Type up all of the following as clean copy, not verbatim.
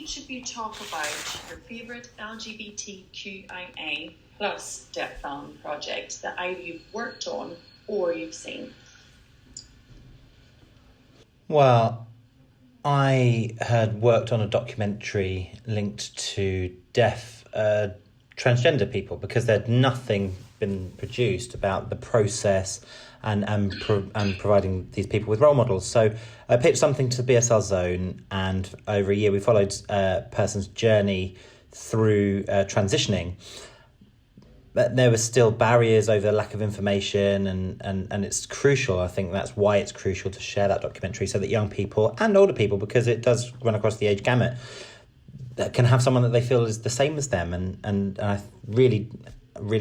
each of you talk about your favourite LGBTQIA plus deaf film project that either you've worked on or you've seen. Well, I had worked on a documentary linked to deaf transgender people because there'd nothing been produced about the process and providing these people with role models. So I pitched something to the BSL Zone, and over a year we followed a person's journey through transitioning. But there were still barriers over lack of information, and it's crucial. I think that's why it's crucial to share that documentary so that young people and older people, because it does run across the age gamut, that can have someone that they feel is the same as them. And I really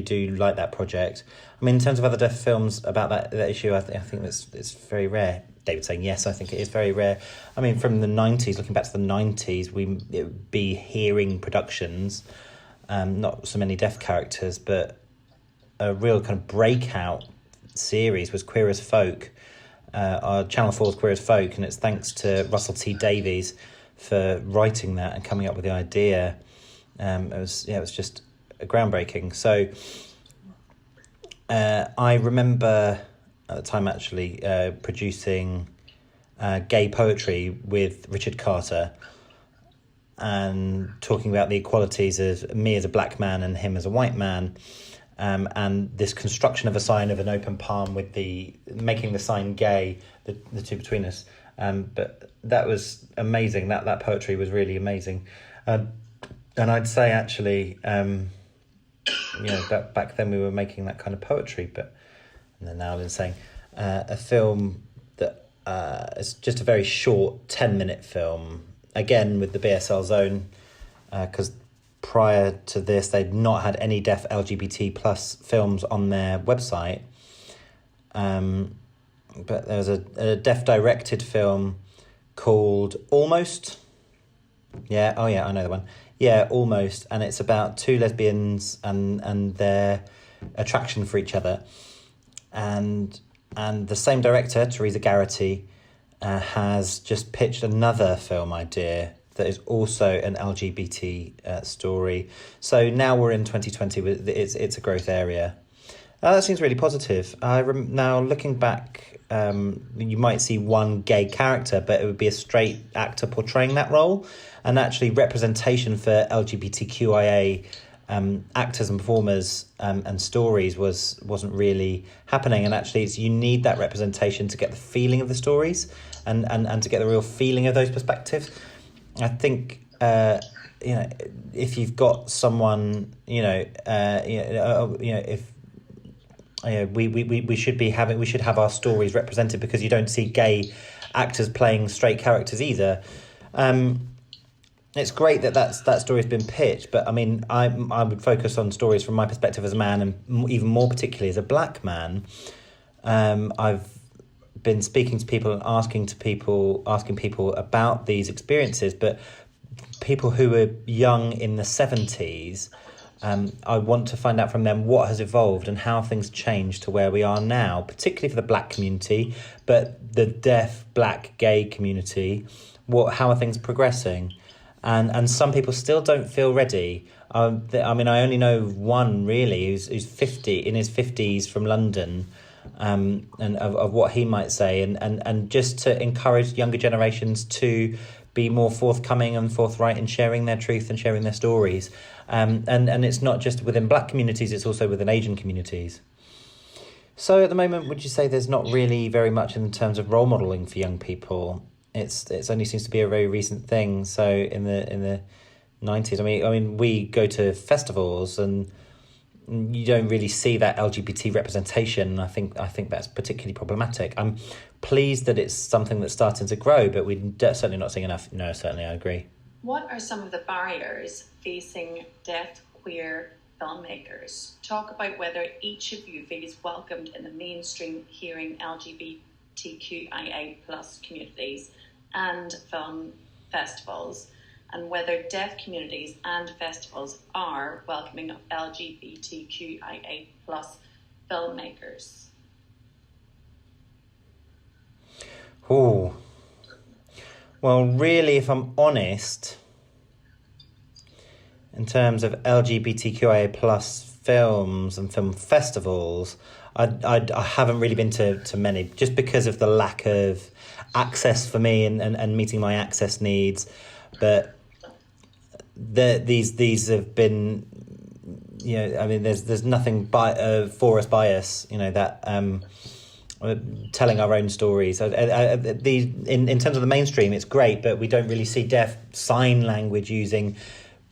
do like that project. I mean, in terms of other deaf films about that issue, I think it's very rare. David saying yes, I think it is very rare. I mean, from the 90s, looking back to the 90s, it would be hearing productions. Not so many deaf characters, but a real kind of breakout series was Queer as Folk, our Channel 4's Queer as Folk, and it's thanks to Russell T Davies for writing that and coming up with the idea. It was just groundbreaking. So I remember at the time actually producing gay poetry with Richard Carter, and talking about the equalities of me as a black man and him as a white man, and this construction of a sign of an open palm with making the sign gay, the two between us. But that was amazing. That poetry was really amazing. And I'd say actually, back then we were making that kind of poetry, and then now Lynn's saying a film that is just a very short 10-minute film, again with the BSL Zone, because prior to this they'd not had any deaf LGBT plus films on their website, but there was a deaf directed film called Almost. I know the one. Almost, and it's about two lesbians and their attraction for each other, and the same director, Teresa Garrity, has just pitched another film idea that is also an LGBT story. So now we're in 2020. It's a growth area. That seems really positive. Now looking back, you might see one gay character, but it would be a straight actor portraying that role, and actually representation for LGBTQIA actors and performers and stories wasn't really happening. And actually you need that representation to get the feeling of the stories and to get the real feeling of those perspectives. I think if you've got someone, we should have our stories represented, because you don't see gay actors playing straight characters either. It's great that story's been pitched, but I mean, I would focus on stories from my perspective as a man, and even more particularly as a black man. I've been speaking to people and asking people about these experiences, but people who were young in the 70s, I want to find out from them what has evolved and how things changed to where we are now, particularly for the black community, but the deaf, black, gay community. How are things progressing? And some people still don't feel ready. I only know one really who's 50, in his 50s, from London, and of what he might say, and just to encourage younger generations to be more forthcoming and forthright in sharing their truth and sharing their stories. And it's not just within black communities, it's also within Asian communities. So at the moment, would you say there's not really very much in terms of role modelling for young people? It's only seems to be a very recent thing. So in the 90s, I mean, we go to festivals and you don't really see that LGBT representation. I think that's particularly problematic. I'm pleased that it's something that's starting to grow, but we're certainly not seeing enough. No, certainly I agree. What are some of the barriers facing deaf queer filmmakers? Talk about whether each of you feels welcomed in the mainstream hearing LGBTQIA plus communities and film festivals, and whether deaf communities and festivals are welcoming of LGBTQIA plus filmmakers. Oh, well, really, if I'm honest, in terms of LGBTQIA plus films and film festivals, I haven't really been to many, just because of the lack of access for me and meeting my access needs. But these have been, I mean, there's nothing for us by us, that telling our own stories. In terms of the mainstream, it's great, but we don't really see deaf sign language using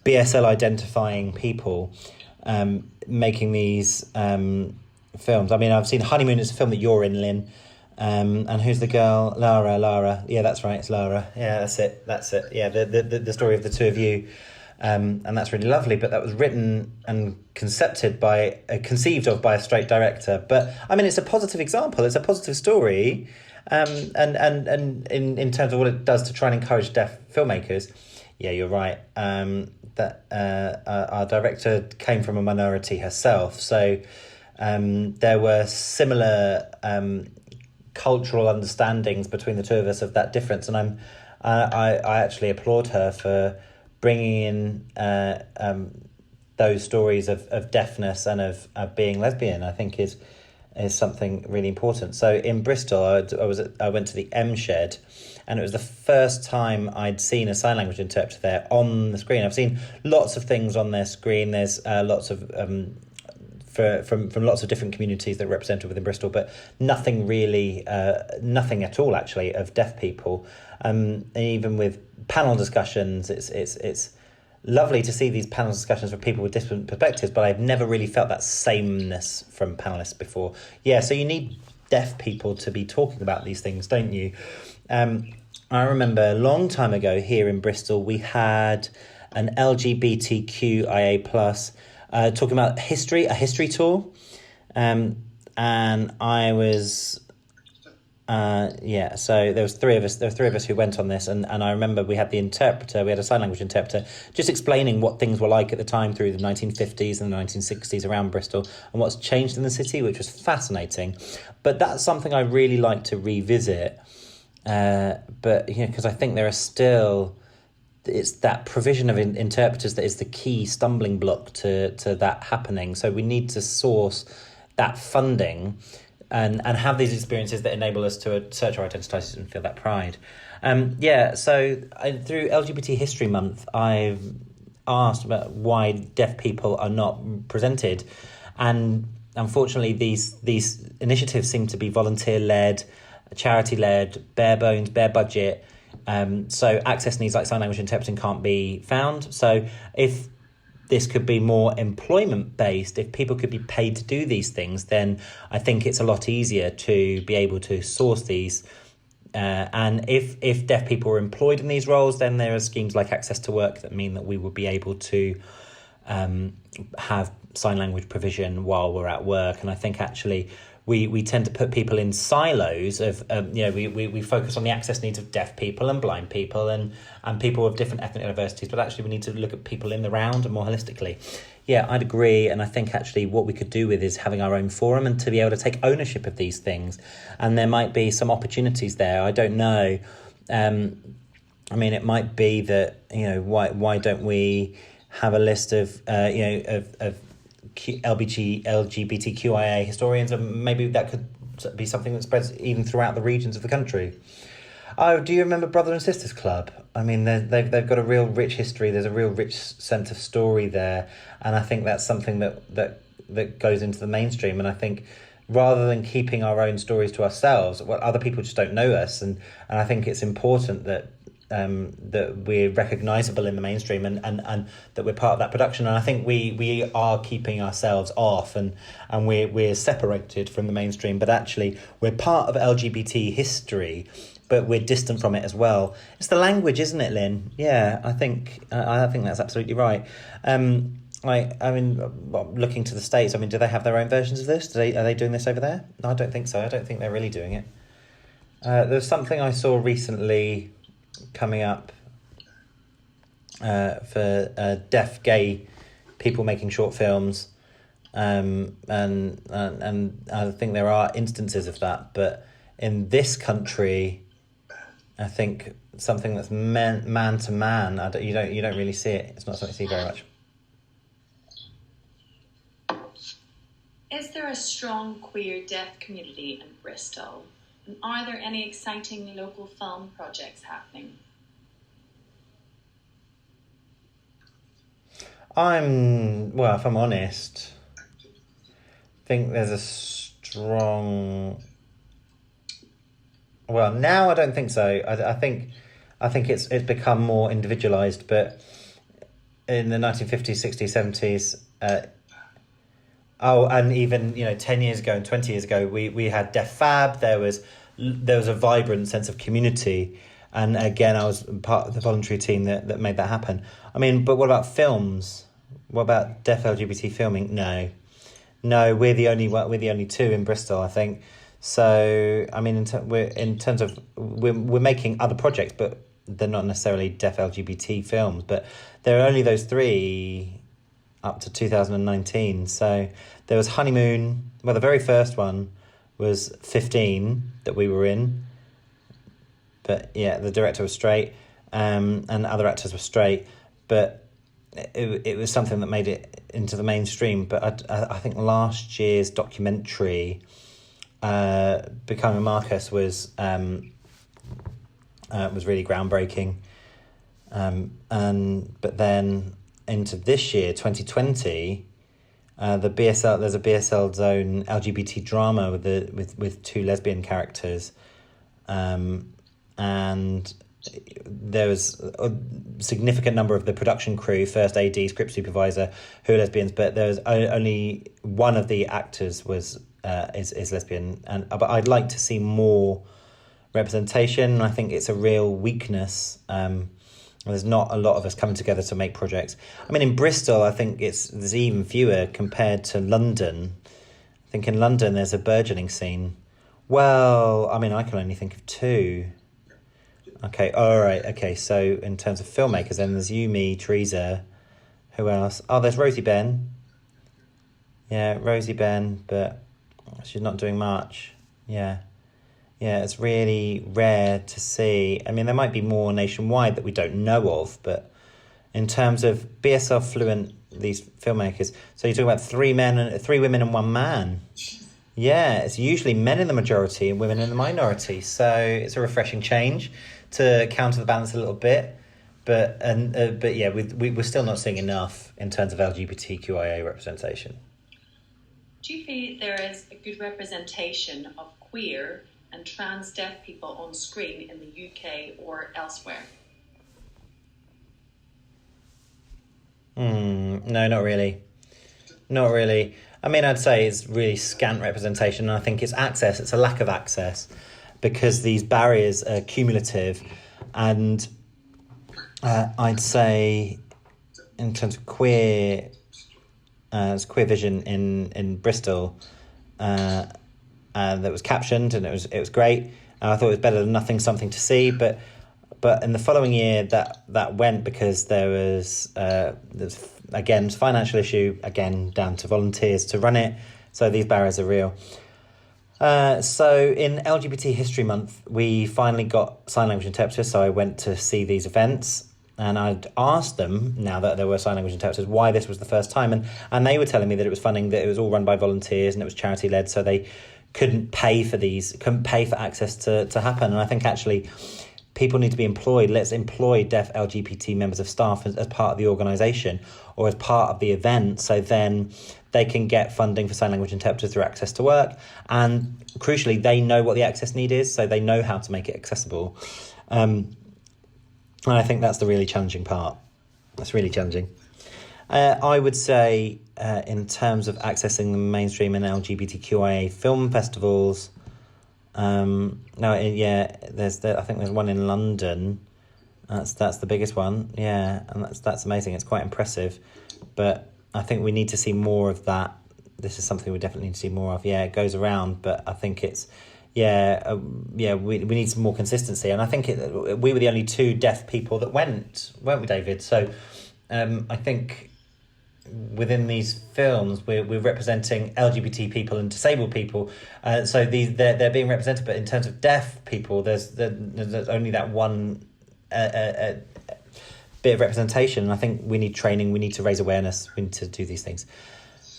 BSL identifying people making these films. I mean, I've seen Honeymoon. It's a film that you're in, Lynn. And who's the girl? Lara. Yeah, that's right. It's Lara. Yeah, that's it. Yeah, the story of the two of you. And that's really lovely. But that was written and conceived of by a straight director. But I mean, it's a positive example. It's a positive story. And in terms of what it does to try and encourage deaf filmmakers, yeah, you're right. That our director came from a minority herself, so there were similar cultural understandings between the two of us of that difference, and I actually applaud her for bringing in those stories of deafness and of being lesbian. I think is something really important. So in Bristol, I went to the M Shed, and it was the first time I'd seen a sign language interpreter there on the screen. I've seen lots of things on their screen. There's lots of from lots of different communities that are represented within Bristol, but nothing at all actually of deaf people. And even with panel discussions, it's lovely to see these panel discussions for people with different perspectives, but I've never really felt that sameness from panelists before. Yeah, so you need deaf people to be talking about these things, don't you? I remember a long time ago here in Bristol, we had an LGBTQIA plus talking about a history tour. And I was... so there were three of us who went on this, and I remember we had a sign language interpreter just explaining what things were like at the time through the 1950s and the 1960s around Bristol and what's changed in the city, which was fascinating. But that's something I really like to revisit, but because I think there are still, it's that provision of interpreters that is the key stumbling block to that happening. So we need to source that funding and have these experiences that enable us to search our identities and feel that pride. So through LGBT History Month, I've asked about why deaf people are not presented. And unfortunately, these initiatives seem to be volunteer-led, charity-led, bare bones, bare budget. So access needs like sign language interpreting can't be found. So if this could be more employment-based, if people could be paid to do these things, then I think it's a lot easier to be able to source these. And if deaf people are employed in these roles, then there are schemes like Access to Work that mean that we would be able to have sign language provision while we're at work. And I think actually we tend to put people in silos of, we focus on the access needs of deaf people and blind people and people of different ethnic diversities, but actually we need to look at people in the round and more holistically. Yeah, I'd agree. And I think actually what we could do with is having our own forum and to be able to take ownership of these things. And there might be some opportunities there. I don't know. I mean, it might be that, why don't we have a list of LGBTQIA historians, and maybe that could be something that spreads even throughout the regions of the country. Oh, do you remember Brother and Sisters Club? I mean, they've got a real rich history. There's a real rich sense of story there, and I think that's something that goes into the mainstream. And I think rather than keeping our own stories to ourselves, other people just don't know us, and I think it's important that we're recognisable in the mainstream and that we're part of that production. And I think we are keeping ourselves off and we're separated from the mainstream, but actually we're part of LGBT history, but we're distant from it as well. It's the language, isn't it, Lynn? Yeah, I think that's absolutely right. Looking to the States, I mean, do they have their own versions of this? Are they doing this over there? No, I don't think so. I don't think they're really doing it. There's something I saw recently coming up for deaf gay people making short films, and I think there are instances of that, but in this country I think something that's man to man, you don't really see it. It's not something you see very much. there a strong queer deaf community in Bristol? And are there any exciting local film projects happening? If I'm honest, I think there's a strong... Well, now I don't think so. I think it's become more individualised, but in the 1950s, 60s, 70s, and even 10 years ago and 20 years ago, we had Def Fab. There was a vibrant sense of community, and again, I was part of the voluntary team that made that happen. I mean, but what about films? What about deaf LGBT filming? No, we're the only two in Bristol, I think. So I mean, we're making other projects, but they're not necessarily deaf LGBT films. But there are only those three up to 2019. So there was Honeymoon. Well, the very first one was 15 that we were in. But yeah, the director was straight, and other actors were straight. But it was something that made it into the mainstream. But I think last year's documentary, Becoming Marcus, was really groundbreaking. But then into this year, 2020, the BSL there's a BSL zone LGBT drama with two lesbian characters, and there was a significant number of the production crew, first AD, script supervisor, who are lesbians, but there was only one of the actors is lesbian, but I'd like to see more representation. I think it's a real weakness. There's not a lot of us coming together to make projects. I mean, in Bristol, I think there's even fewer compared to London. I think in London there's a burgeoning scene. Well, I mean, I can only think of two. Okay, all right, okay, so in terms of filmmakers, then there's you, me, Teresa. Who else? Oh, there's Rosie Ben. Yeah, Rosie Ben, but she's not doing much. Yeah, it's really rare to see. I mean, there might be more nationwide that we don't know of, but in terms of BSL fluent, these filmmakers, so you're talking about three women and one man. Yeah, it's usually men in the majority and women in the minority, so it's a refreshing change to counter the balance a little bit. But yeah, we're still not seeing enough in terms of LGBTQIA representation. Do you feel there is a good representation of queer and trans deaf people on screen in the UK or elsewhere? No, not really. Not really. I mean, I'd say it's really scant representation, and I think it's access. It's a lack of access because these barriers are cumulative, and I'd say in terms of queer vision in Bristol, that was captioned, and it was great. I thought it was better than nothing, something to see. But in the following year, that went because there's financial issue, again down to volunteers to run it. So these barriers are real. So in LGBT History Month, we finally got sign language interpreters. So I went to see these events. And I'd asked them, now that there were sign language interpreters, why this was the first time. And they were telling me that it was funding, that it was all run by volunteers and it was charity-led, so they couldn't pay for access to happen. And I think actually people need to be employed. Let's employ deaf LGBT members of staff as part of the organisation or as part of the event, so then they can get funding for sign language interpreters through Access to Work. And crucially, they know what the access need is, so they know how to make it accessible. And I think that's the really challenging part. That's really challenging. I would say in terms of accessing the mainstream and LGBTQIA film festivals, I think there's one in London. That's the biggest one. Yeah, and that's amazing. It's quite impressive. But I think we need to see more of that. This is something we definitely need to see more of. Yeah, it goes around, but I think it's... we need some more consistency. And I think we were the only two deaf people that went, weren't we, David? So I think within these films, we're representing LGBT people and disabled people. So they're being represented, but in terms of deaf people, there's only that one bit of representation. And I think we need training, we need to raise awareness, we need to do these things.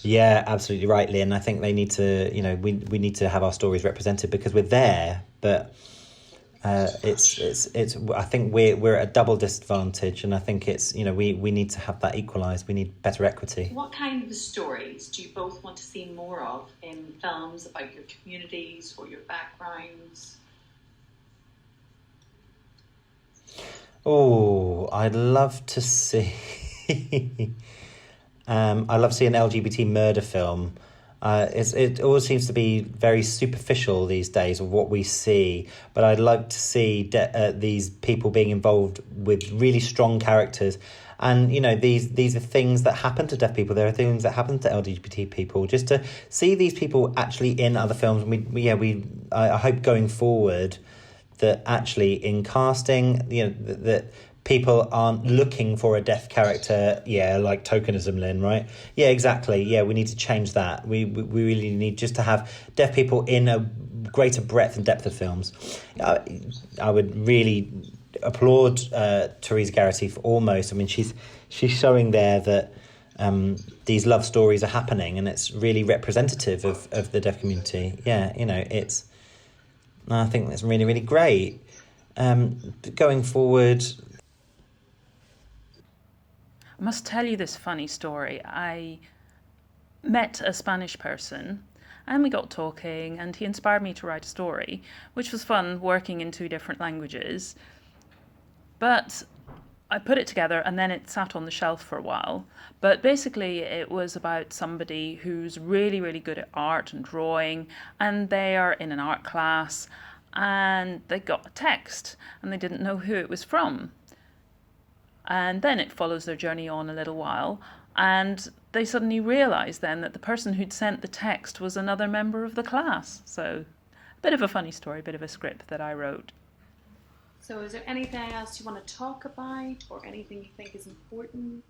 Yeah, absolutely right, Lynn. I think they need to, we need to have our stories represented because we're there, but it's. I think we're at a double disadvantage, and I think it's, we need to have that equalised. We need better equity. What kind of stories do you both want to see more of in films about your communities or your backgrounds? Oh, I'd love to see. I love seeing an LGBT murder film. It always seems to be very superficial these days of what we see, but I'd like to see these people being involved with really strong characters. And, these are things that happen to deaf people. There are things that happen to LGBT people. Just to see these people actually in other films. I hope going forward that actually in casting, that people aren't looking for a deaf character, like tokenism, Lynn, right? Yeah, exactly. Yeah, we need to change that. We really need just to have deaf people in a greater breadth and depth of films. I would really applaud Teresa Garrity for Almost. I mean, she's showing there that these love stories are happening, and it's really representative of the deaf community. Yeah, I think that's really, really great. Going forward, I must tell you this funny story. I met a Spanish person and we got talking, and he inspired me to write a story, which was fun, working in 2 different languages. But I put it together and then it sat on the shelf for a while. But basically it was about somebody who's really, really good at art and drawing, and they are in an art class and they got a text and they didn't know who it was from. And then it follows their journey on a little while, and they suddenly realise then that the person who'd sent the text was another member of the class. So a bit of a funny story, a bit of a script that I wrote. So is there anything else you want to talk about, or anything you think is important?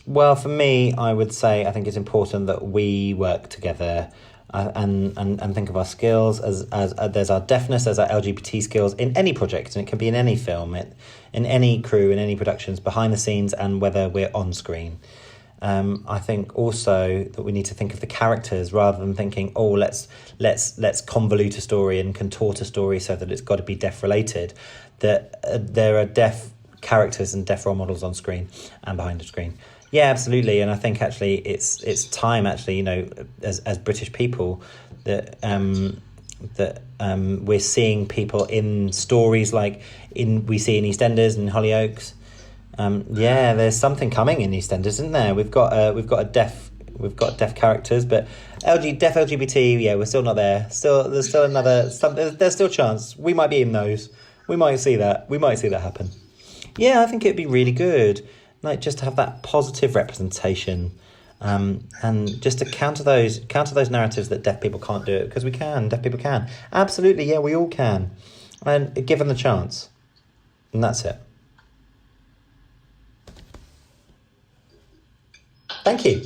Well, for me, I would say I think it's important that we work together and think of our skills as there's our deafness, there's our LGBT skills in any project, and it can be in any film, in any crew, in any productions, behind the scenes, and whether we're on screen. I think also that we need to think of the characters rather than thinking, let's convolute a story and contort a story so that it's got to be deaf related. That there are deaf characters and deaf role models on screen and behind the screen. Yeah, absolutely. And I think actually it's time actually, as British people that we're seeing people in stories like we see in EastEnders and Hollyoaks. There's something coming in EastEnders, isn't there? We've got deaf characters, but deaf LGBT, we're still not there. There's still a chance. We might be in those. We might see that. We might see that happen. Yeah, I think it'd be really good, like just to have that positive representation, and just to counter those narratives that deaf people can't do it, because we can. Deaf people can. Absolutely, yeah, we all can, and given the chance, and that's it. Thank you.